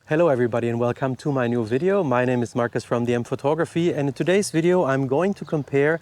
Hello everybody and welcome to my new video. My name is Marcus from DM Photography, and in today's video I'm going to compare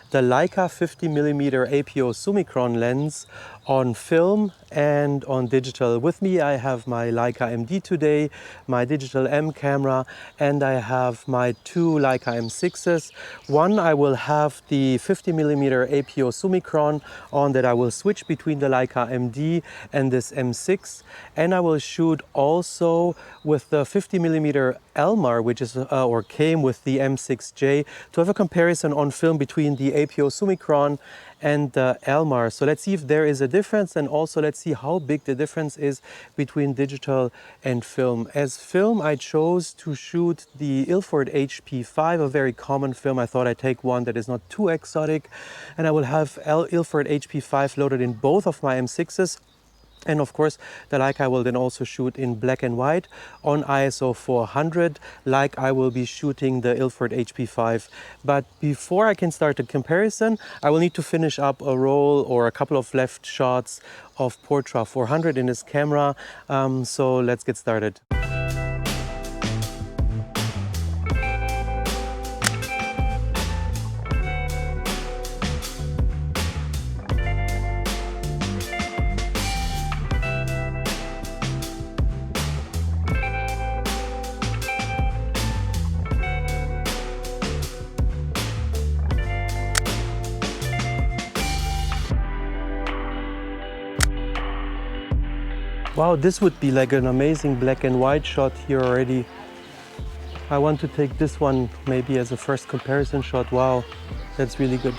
the Leica 50mm APO Summicron lens on film and on digital. With me I have my Leica M-D today, my digital M camera, and I have my two Leica M6s. One I will have the 50mm APO Summicron on that I will switch between the Leica M-D and this M6, and I will shoot also with the 50mm Elmar, which is or came with the M6J, to have a comparison on film between the APO Summicron and the Elmar. So let's see if there is a difference, and also let's see how big the difference is between digital and film. As film, I chose to shoot the Ilford HP5, a very common film. I thought I'd take one that is not too exotic, and I will have Ilford HP5 loaded in both of my M6s. And of course, the Leica will then also shoot in black and white on ISO 400, like I will be shooting the Ilford HP5. But before I can start the comparison, I will need to finish up a roll or a couple of left shots of Portra 400 in this camera. So let's get started. Wow, this would be like an amazing black and white shot here already. I want to take this one maybe as a first comparison shot. Wow, that's really good.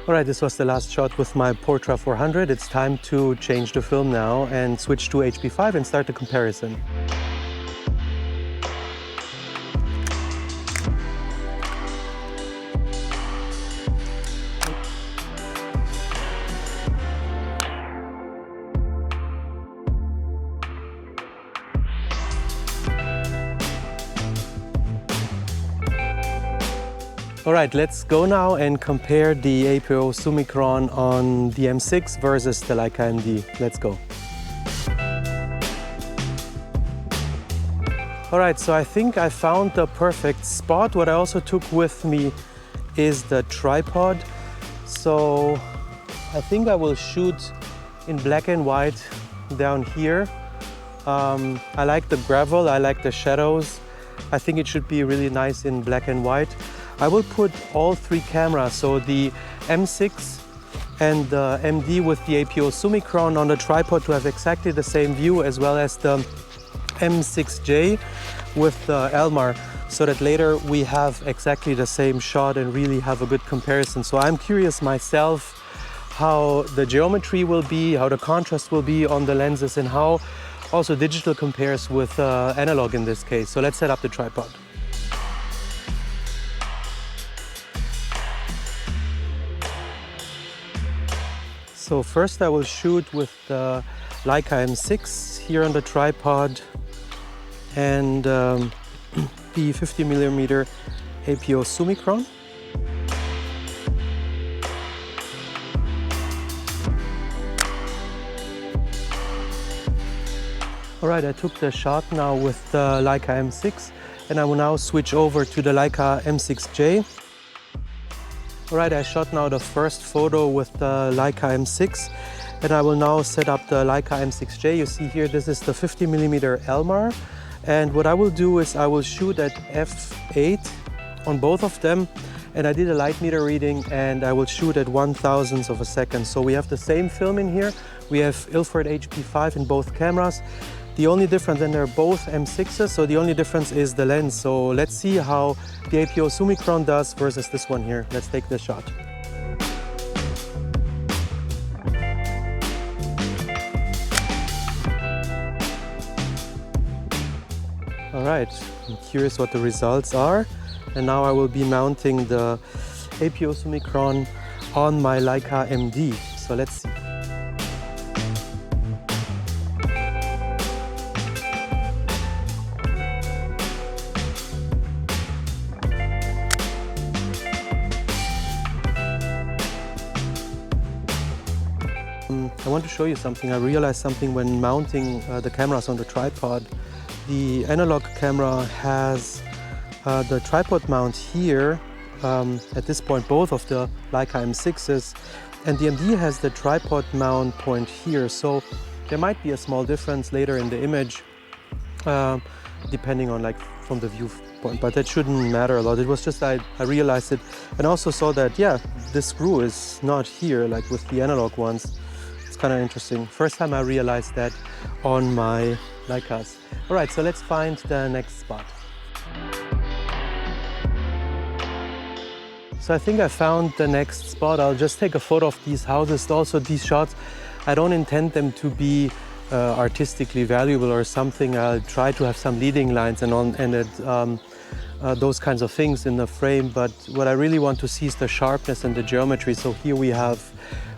Alright, this was the last shot with my Portra 400. It's time to change the film now and switch to HP5 and start the comparison. Alright, let's go now and compare the APO Summicron on the M6 versus the Leica M-D. Let's go. Alright, so I think I found the perfect spot. What I also took with me is the tripod. So I think I will shoot in black and white down here. I like the gravel, I like the shadows. I think it should be really nice in black and white. I will put all three cameras, so the M6 and the M-D with the APO Summicron on the tripod to have exactly the same view, as well as the M6J with the Elmar, so that later we have exactly the same shot and really have a good comparison. So I'm curious myself how the geometry will be, how the contrast will be on the lenses, and how also digital compares with analog in this case. So let's set up the tripod. So first I will shoot with the Leica M6 here on the tripod and the 50mm APO Summicron. Alright, I took the shot now with the Leica M6, and I will now switch over to the Leica M6J. Alright, I shot now the first photo with the Leica M6, and I will now set up the Leica M6J. You see here, this is the 50mm Elmar, and what I will do is I will shoot at f8 on both of them, and I did a light meter reading, and I will shoot at 1/1000th of a second. So we have the same film in here. We have Ilford HP5 in both cameras. The only difference, and they're both M6s, so the only difference is the lens. So let's see how the APO Summicron does versus this one here. Let's take the shot. All right, I'm curious what the results are. And now I will be mounting the APO Summicron on my Leica M-D. So let's see. I want to show you something. I realized something when mounting the cameras on the tripod. The analog camera has the tripod mount here. At this point, both of the Leica M6s, and the M-D has the tripod mount point here. So there might be a small difference later in the image, depending on like from the viewpoint, but that shouldn't matter a lot. It was just I realized it, and also saw that, yeah, this screw is not here like with the analog ones. It's kind of interesting. First time I realized that on my Leicas. All right, so let's find the next spot. So I think I found the next spot. I'll just take a photo of these houses. Also, these shots, I don't intend them to be artistically valuable or something. I'll try to have some leading lines and those kinds of things in the frame. But what I really want to see is the sharpness and the geometry. So here we have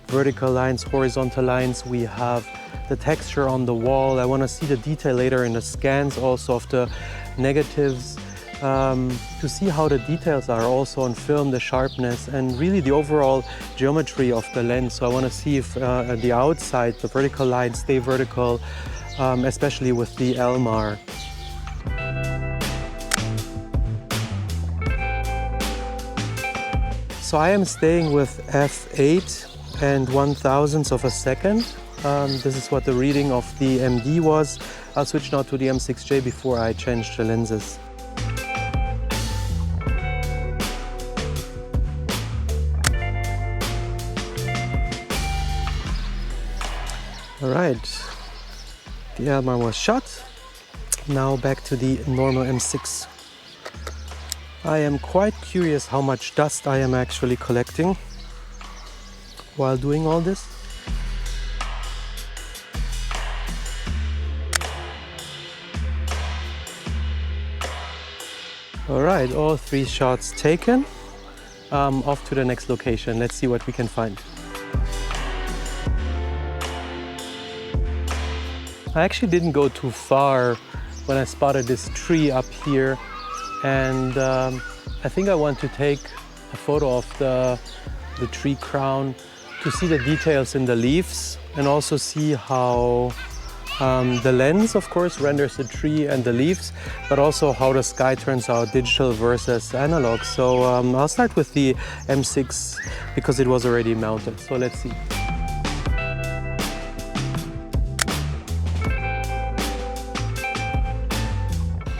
vertical lines, horizontal lines. We have the texture on the wall. I want to see the detail later in the scans also of the negatives. To see how the details are also on film, the sharpness, and really the overall geometry of the lens. So I want to see if the outside, the vertical lines stay vertical, especially with the Elmar. So I am staying with f8 and 1/1000th of a second. This is what the reading of the M-D was. I'll switch now to the M6J before I change the lenses. All right, the Elmar was shot. Now back to the normal M6. I am quite curious how much dust I am actually collecting while doing all this. All right, all 3 shots taken. Off to the next location. Let's see what we can find. I actually didn't go too far when I spotted this tree up here, and I think I want to take a photo of the tree crown to see the details in the leaves and also see how the lens, of course, renders the tree and the leaves, but also how the sky turns out digital versus analog. So I'll start with the M6 because it was already mounted. So let's see.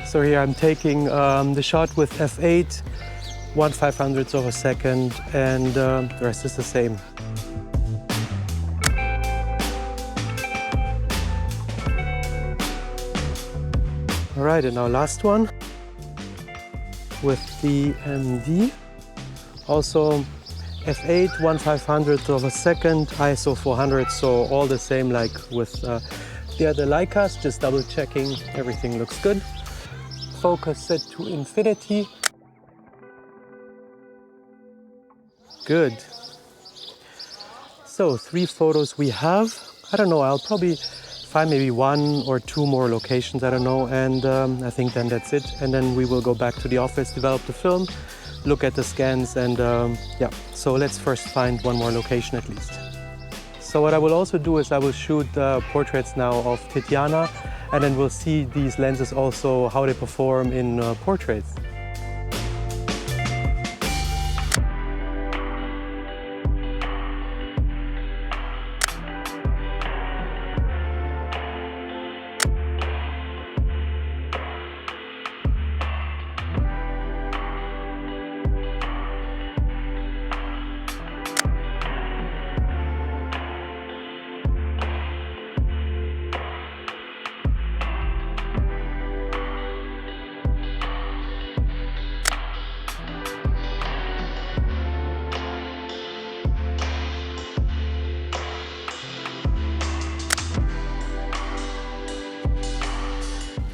So here I'm taking the shot with f8, 1/500th of a second, and the rest is the same. All right, and now last one with the M-D. Also f8, 1/500th of a second, ISO 400, so all the same like with the other Leicas, just double checking everything looks good. Focus set to infinity. Good. So 3 photos we have. I don't know, I'll probably find maybe 1 or 2 more locations, I don't know, and I think then that's it. And then we will go back to the office, develop the film, look at the scans, and yeah. So let's first find 1 more location at least. So what I will also do is I will shoot portraits now of Titiana, and then we'll see these lenses also, how they perform in portraits.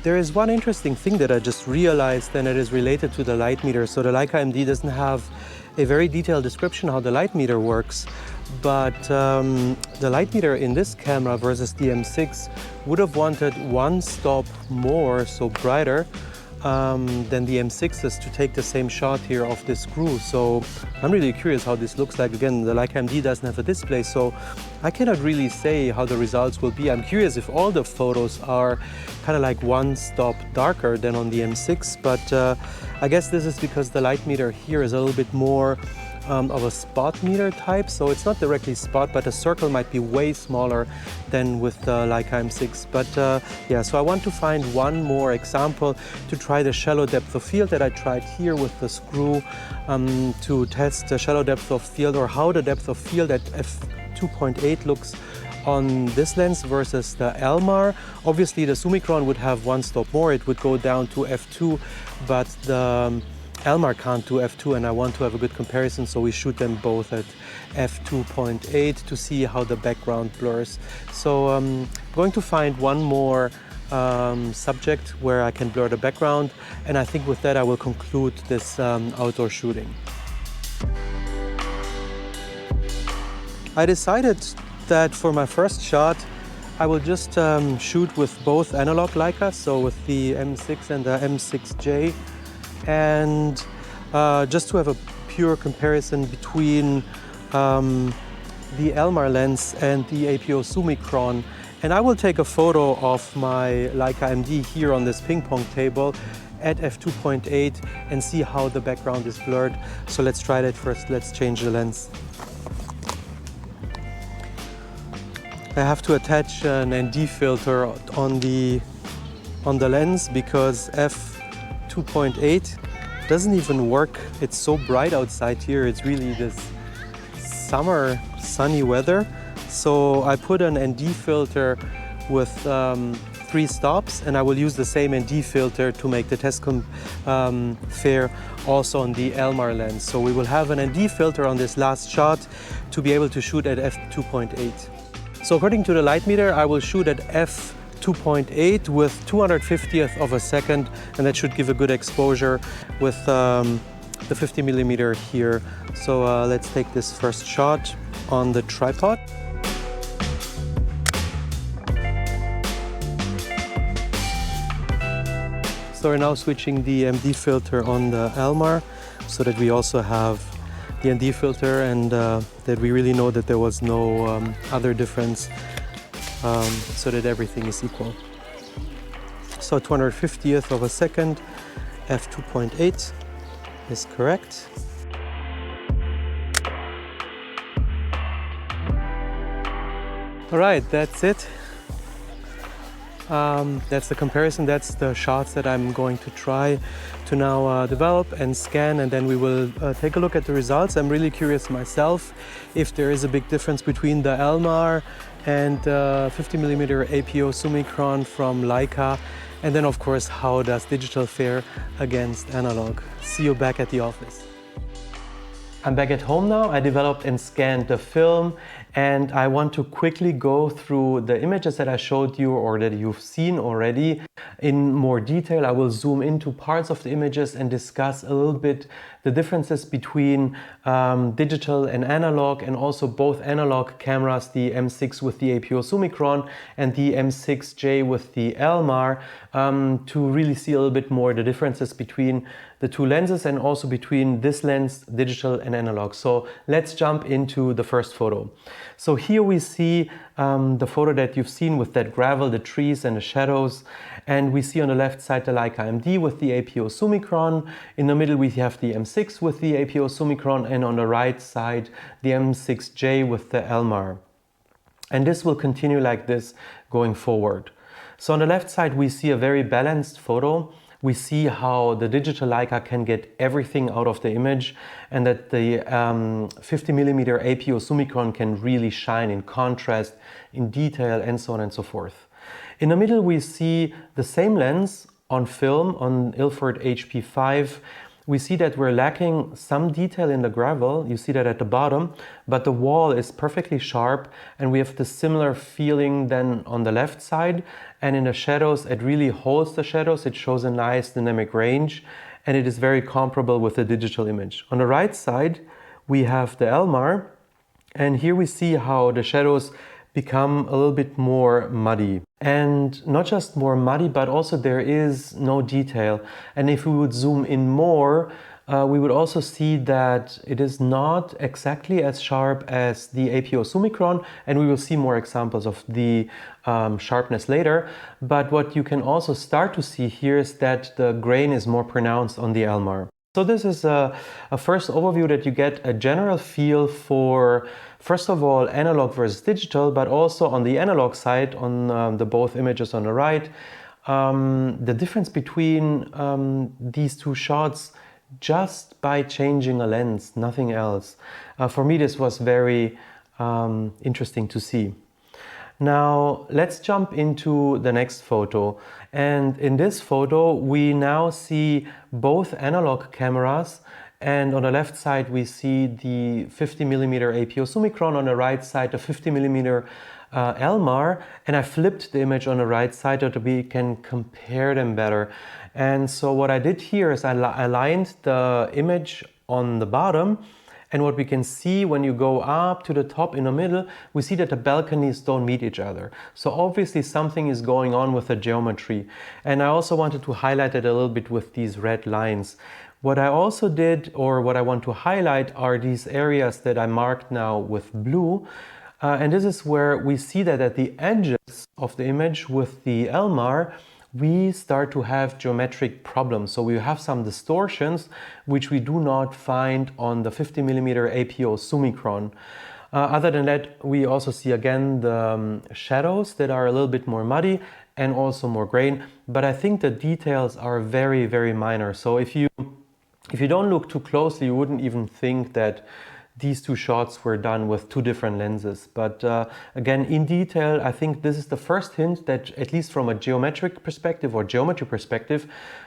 There is one interesting thing that I just realized, and it is related to the light meter. So the Leica M-D doesn't have a very detailed description how the light meter works, but the light meter in this camera versus the M6 would have wanted 1 stop more, so brighter, than the M6s to take the same shot here of this screw. So I'm really curious how this looks like. Again, the Leica M-D doesn't have a display, so I cannot really say how the results will be. I'm curious if all the photos are kind of like one stop darker than on the M6, but I guess this is because the light meter here is a little bit more of a spot meter type, so it's not directly spot, but the circle might be way smaller than with the Leica M6. But yeah, so I want to find one more example to try the shallow depth of field that I tried here with the screw, to test the shallow depth of field, or how the depth of field at f2.8 looks on this lens versus the Elmar. Obviously the Summicron would have one stop more, it would go down to f2, but the Elmar can't do f2, and I want to have a good comparison, so we shoot them both at f2.8 to see how the background blurs. So I'm going to find one more subject where I can blur the background, and I think with that I will conclude this outdoor shooting. I decided that for my first shot I will just shoot with both analog Leicas, so with the M6 and the M6J, and just to have a pure comparison between the Elmar lens and the APO Summicron. And I will take a photo of my Leica M-D here on this ping pong table at f2.8 and see how the background is blurred. So let's try that first. Let's change the lens. I have to attach an ND filter on the lens because f2.8 doesn't even work. It's so bright outside here. It's really this summer sunny weather. So I put an ND filter with 3 stops, and I will use the same ND filter to make the test fair also on the Elmar lens. So we will have an ND filter on this last shot to be able to shoot at f2.8. So according to the light meter, I will shoot at f2.8 with 250th of a second, and that should give a good exposure with the 50mm here. So let's take this first shot on the tripod. So we're now switching the MD filter on the Elmar so that we also have the ND filter, and that we really know that there was no other difference, so that everything is equal. So 250th of a second, f2.8 is correct. All right, that's it. That's the comparison, that's the shots that I'm going to try to now develop and scan, and then we will take a look at the results. I'm really curious myself if there is a big difference between the Elmar and 50mm APO Summicron from Leica, and then of course how does digital fare against analog. See you back at the office. I'm back at home now. I developed and scanned the film, and I want to quickly go through the images that I showed you or that you've seen already in more detail. I will zoom into parts of the images and discuss a little bit the differences between digital and analog, and also both analog cameras, the M6 with the APO Summicron and the M6J with the Elmar, to really see a little bit more the differences between the two lenses and also between this lens, digital and analog. So let's jump into the first photo. So here we see the photo that you've seen with that gravel, the trees and the shadows. And we see on the left side the Leica M-D with the APO Summicron. In the middle we have the M6 with the APO Summicron, and on the right side the M6J with the Elmar. And this will continue like this going forward. So on the left side we see a very balanced photo. We see how the digital Leica can get everything out of the image, and that the 50mm APO Summicron can really shine in contrast, in detail, and so on and so forth. In the middle we see the same lens on film on Ilford HP5. We see that we're lacking some detail in the gravel. You see that at the bottom, but the wall is perfectly sharp, and we have the similar feeling then on the left side. And in the shadows, it really holds the shadows. It shows a nice dynamic range, and it is very comparable with the digital image. On the right side, we have the Elmar, and here we see how the shadows become a little bit more muddy. And not just more muddy, but also there is no detail. And if we would zoom in more, we would also see that it is not exactly as sharp as the APO Summicron, and we will see more examples of the sharpness later. But what you can also start to see here is that the grain is more pronounced on the Elmar. So this is a first overview that you get a general feel for, first of all, analog versus digital, but also on the analog side, on the both images on the right, the difference between these two shots just by changing a lens, nothing else. For me, this was very interesting to see. Now let's jump into the next photo, and in this photo we now see both analog cameras, and on the left side we see the 50mm APO Summicron, on the right side the 50mm Elmar, and I flipped the image on the right side so that we can compare them better. And so what I did here is I aligned the image on the bottom, and what we can see when you go up to the top in the middle, we see that the balconies don't meet each other. So obviously something is going on with the geometry. And I also wanted to highlight it a little bit with these red lines. What I also did, or what I want to highlight, are these areas that I marked now with blue. And this is where we see that at the edges of the image with the Elmar, we start to have geometric problems. So we have some distortions which we do not find on the 50mm APO Summicron. Other than that, we also see again the shadows that are a little bit more muddy and also more grain, but I think the details are very, very minor. So if you don't look too closely, you wouldn't even think that these two shots were done with two different lenses. But again, in detail, I think this is the first hint that, at least from a geometric perspective or geometry perspective,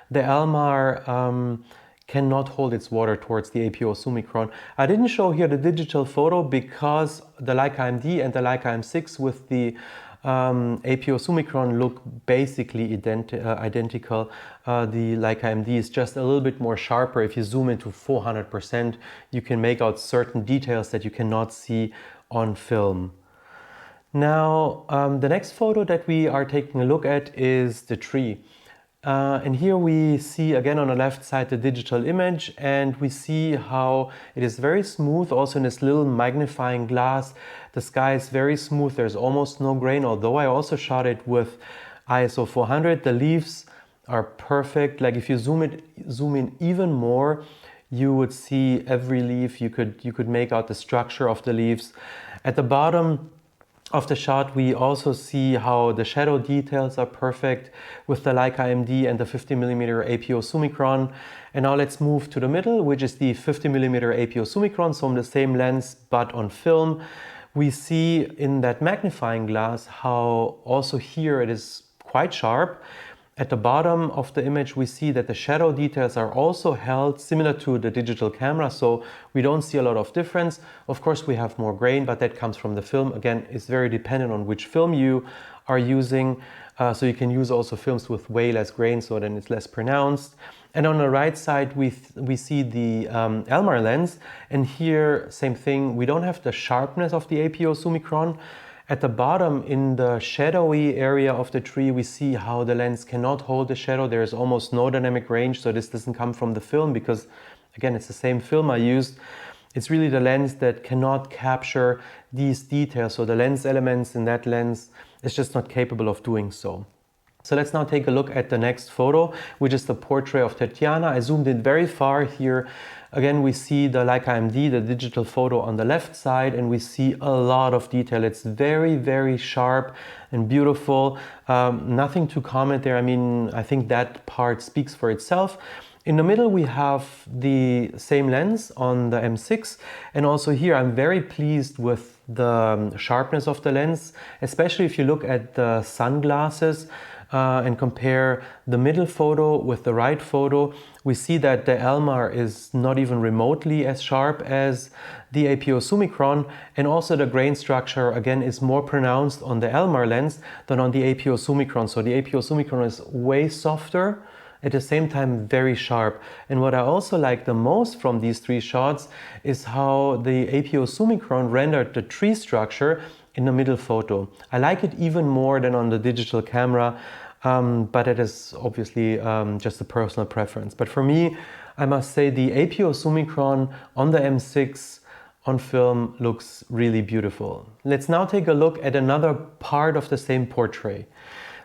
the Elmar cannot hold its water towards the APO Summicron. I didn't show here the digital photo because the Leica M-D and the Leica M6 with the APO Summicron look basically identical. The Leica M-D is just a little bit more sharper. If you zoom into 400%, you can make out certain details that you cannot see on film. Now, the next photo that we are taking a look at is the tree. And here we see again on the left side the digital image, and we see how it is very smooth. Also in this little magnifying glass, the sky is very smooth, there's almost no grain, although I also shot it with ISO 400. The leaves are perfect. Like if you zoom in even more, you would see every leaf. You could make out the structure of the leaves. At the bottom of the shot, we also see how the shadow details are perfect with the Leica M-D and the 50mm APO Summicron. And now let's move to the middle, which is the 50mm APO Summicron, so on the same lens but on film. We see in that magnifying glass how also here it is quite sharp. At the bottom of the image, we see that the shadow details are also held similar to the digital camera, so we don't see a lot of difference. Of course, we have more grain, but that comes from the film. Again, it's very dependent on which film you are using. So you can use also films with way less grain, so then it's less pronounced. And on the right side, we see the Elmar lens. And here, same thing, we don't have the sharpness of the APO Summicron. At the bottom, in the shadowy area of the tree, we see how the lens cannot hold the shadow. There is almost no dynamic range, so this doesn't come from the film because, again, it's the same film I used. It's really the lens that cannot capture these details. So the lens elements in that lens is just not capable of doing so. So let's now take a look at the next photo, which is the portrait of Tatiana. I zoomed in very far here. Again, we see the Leica M-D, the digital photo on the left side, and we see a lot of detail. It's very, very sharp and beautiful. Nothing to comment there. I mean, I think that part speaks for itself. In the middle, we have the same lens on the M6. And also here, I'm very pleased with the sharpness of the lens, especially if you look at the sunglasses. And compare the middle photo with the right photo, we see that the Elmar is not even remotely as sharp as the APO Summicron, and also the grain structure again is more pronounced on the Elmar lens than on the APO Summicron. So the APO Summicron is way softer, at the same time very sharp. And what I also like the most from these three shots is how the APO Summicron rendered the tree structure in the middle photo. I like it even more than on the digital camera, but it is obviously just a personal preference. But for me, I must say the APO Summicron on the M6 on film looks really beautiful. Let's now take a look at another part of the same portrait.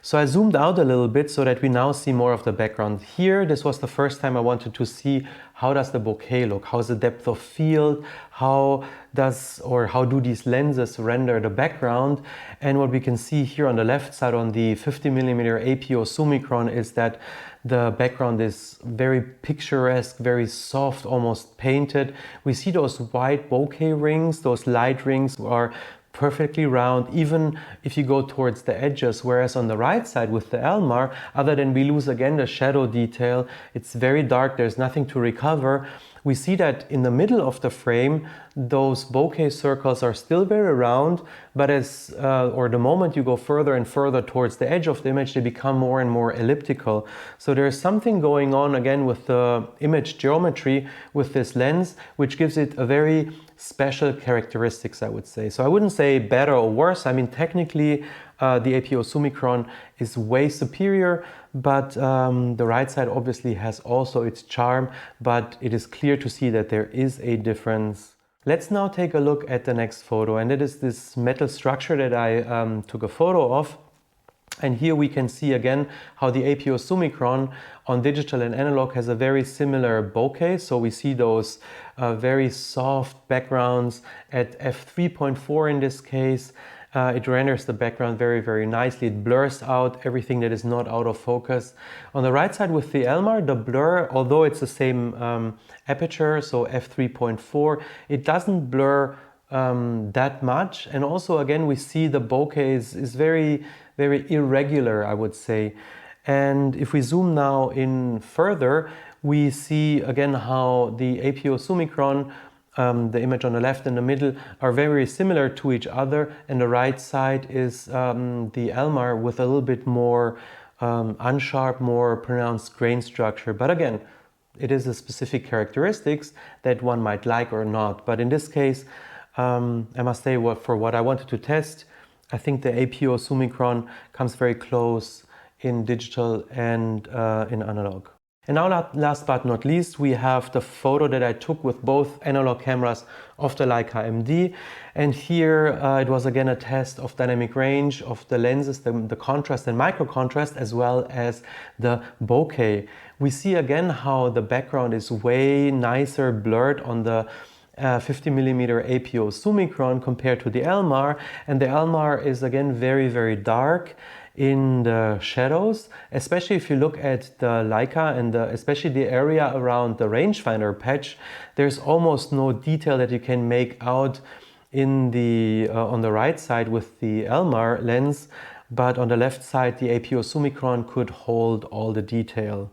So I zoomed out a little bit so that we now see more of the background. Here, this was the first time I wanted to see how does the bokeh look, how's the depth of field, how do these lenses render the background. And what we can see here on the left side on the 50mm APO Summicron is that the background is very picturesque, very soft, almost painted. We see those white bokeh rings, those light rings are perfectly round, even if you go towards the edges, whereas on the right side with the Elmar, other than we lose again the shadow detail, it's very dark, there's nothing to recover. We see that in the middle of the frame, those bokeh circles are still very round, but the moment you go further and further towards the edge of the image, they become more and more elliptical. So there's something going on again with the image geometry with this lens, which gives it a very special characteristics, I would say. So I wouldn't say better or worse. I mean, technically, the APO Summicron is way superior, but the right side obviously has also its charm, but it is clear to see that there is a difference. Let's now take a look at the next photo, and it is this metal structure that I took a photo of. And here we can see again how the APO Summicron on digital and analog has a very similar bokeh. So we see those very soft backgrounds at f3.4 in this case. It renders the background very, very nicely. It blurs out everything that is not out of focus. On the right side with the Elmar, the blur, although it's the same aperture, so f3.4, it doesn't blur that much. And also again, we see the bokeh is very, very irregular, I would say. And if we zoom now in further, we see again how the APO Summicron, the image on the left and the middle, are very similar to each other, and the right side is the Elmar with a little bit more unsharp, more pronounced grain structure. But again, it is a specific characteristics that one might like or not. But in this case, I must say, for what I wanted to test, I think the APO Summicron comes very close in digital and in analog. And now last but not least, we have the photo that I took with both analog cameras of the Leica M-D. And here it was again a test of dynamic range of the lenses, the contrast and micro contrast, as well as the bokeh. We see again how the background is way nicer blurred on the 50mm APO Summicron compared to the Elmar, and the Elmar is again very, very dark in the shadows, especially if you look at the Leica and especially the area around the rangefinder patch. There's almost no detail that you can make out in the on the right side with the Elmar lens, but on the left side the APO Summicron could hold all the detail.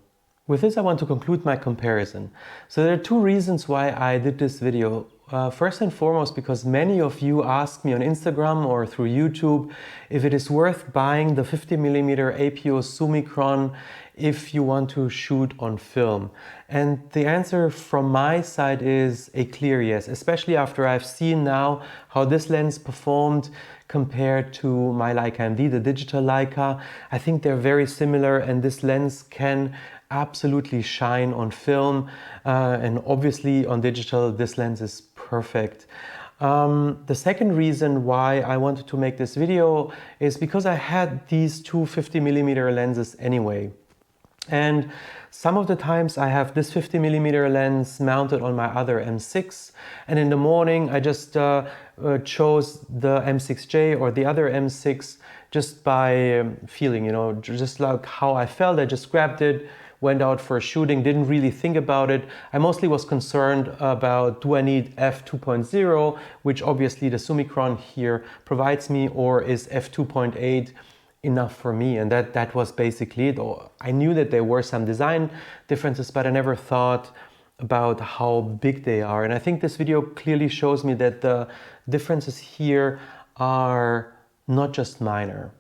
With this, I want to conclude my comparison. So there are two reasons why I did this video. First and foremost, because many of you ask me on Instagram or through YouTube if it is worth buying the 50mm APO Summicron if you want to shoot on film. And the answer from my side is a clear yes, especially after I've seen now how this lens performed compared to my Leica M-D, the digital Leica. I think they're very similar, and this lens can absolutely shine on film, and obviously on digital this lens is perfect. The second reason why I wanted to make this video is because I had these two 50mm lenses anyway. And some of the times I have this 50mm lens mounted on my other M6, and in the morning I just chose the M6J or the other M6 just by feeling, you know, just like how I felt. I just grabbed it, went out for shooting, didn't really think about it. I mostly was concerned about, do I need f2.0, which obviously the Summicron here provides me, or is f2.8 enough for me? And that was basically it. I knew that there were some design differences, but I never thought about how big they are. And I think this video clearly shows me that the differences here are not just minor.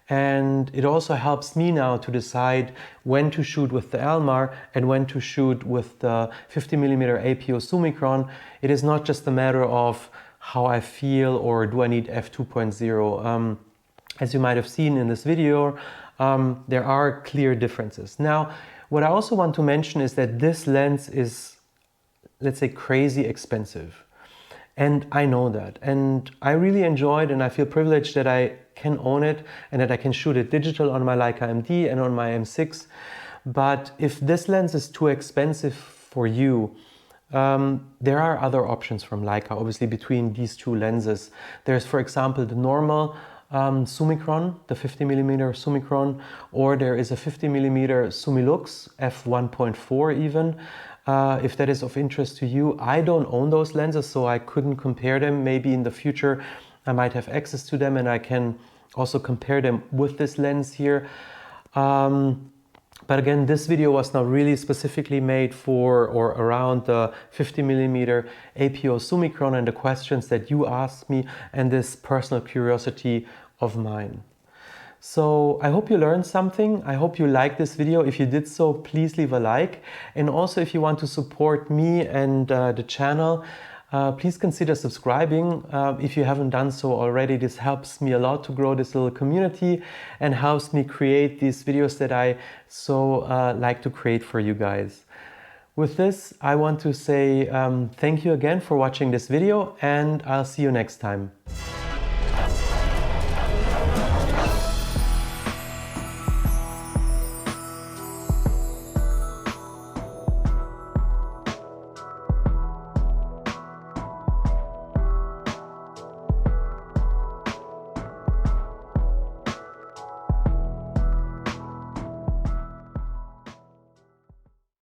And it also helps me now to decide when to shoot with the Elmar and when to shoot with the 50mm APO Summicron. It is not just a matter of how I feel, or do I need f2.0? As you might have seen in this video, there are clear differences. Now, what I also want to mention is that this lens is, let's say, crazy expensive. And I know that. And I really enjoyed, and I feel privileged that I can own it and that I can shoot it digital on my Leica M-D and on my M6. But if this lens is too expensive for you, there are other options from Leica, obviously, between these two lenses. There's, for example, the normal Summicron, the 50mm Summicron, or there is a 50mm Summilux, f1.4 even. If that is of interest to you. I don't own those lenses, so I couldn't compare them. Maybe in the future I might have access to them and I can also compare them with this lens here. But again, this video was not really specifically made for or around the 50mm APO Summicron and the questions that you asked me and this personal curiosity of mine. So I hope you learned something. I hope you liked this video. If you did so, please leave a like. And also, if you want to support me and the channel, please consider subscribing. If you haven't done so already, this helps me a lot to grow this little community and helps me create these videos that I so like to create for you guys. With this, I want to say thank you again for watching this video, and I'll see you next time.